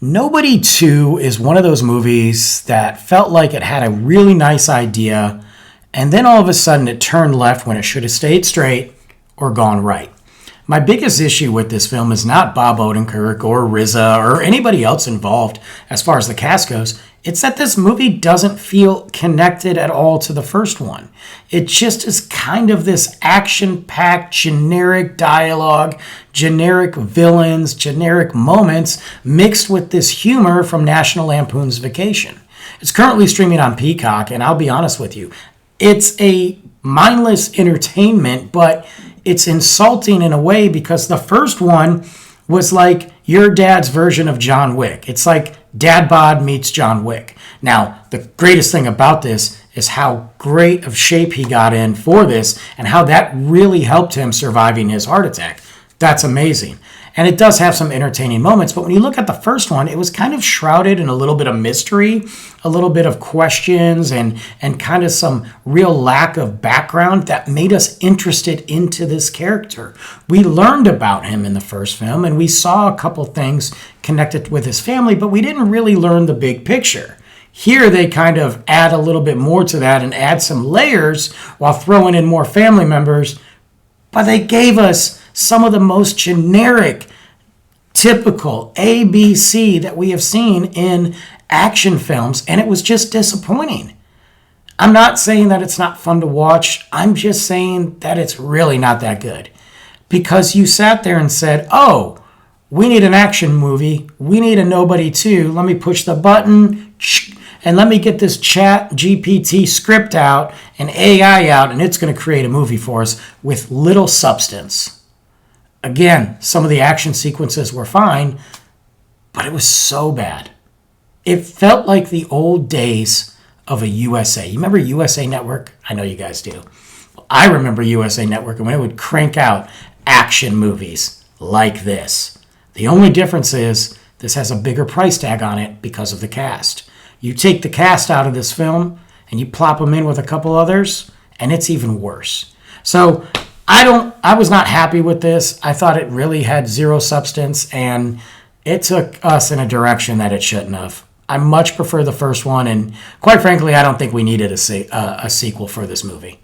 Nobody 2 is one of those movies that felt like it had a really nice idea, and then all of a sudden it turned left when it should have stayed straight or gone right. My biggest issue with this film is not Bob Odenkirk or RZA or anybody else involved as far as the cast goes. It's that this movie doesn't feel connected at all to the first one. It just is kind of this action-packed, generic dialogue, generic villains, generic moments mixed with this humor from National Lampoon's Vacation. It's currently streaming on Peacock, and I'll be honest with you, it's a mindless entertainment, but it's insulting in a way because the first one was like your dad's version of John Wick. It's like Dad Bod meets John Wick. Now, the greatest thing about this is how great of shape he got in for this and how that really helped him surviving his heart attack. That's amazing. And it does have some entertaining moments, but when you look at the first one, it was kind of shrouded in a little bit of mystery, a little bit of questions, and kind of some real lack of background that made us interested into this character. We learned about him in the first film, and we saw a couple things connected with his family, but we didn't really learn the big picture. Here, they kind of add a little bit more to that and add some layers while throwing in more family members, but they gave us some of the most generic, typical ABC that we have seen in action films, and it was just disappointing. I'm not saying that it's not fun to watch. I'm just saying that it's really not that good. Because you sat there and said, oh, we need an action movie. We need a Nobody 2. Let me push the button and let me get this Chat GPT script out and AI out, and it's going to create a movie for us with little substance. Again, some of the action sequences were fine, but it was so bad. It felt like the old days of a USA. You remember USA Network? I know you guys do. I remember USA Network and when it would crank out action movies like this. The only difference is this has a bigger price tag on it because of the cast. You take the cast out of this film and you plop them in with a couple others, and it's even worse. So I was not happy with this. I thought it really had zero substance, and it took us in a direction that it shouldn't have. I much prefer the first one, and quite frankly, I don't think we needed a sequel for this movie.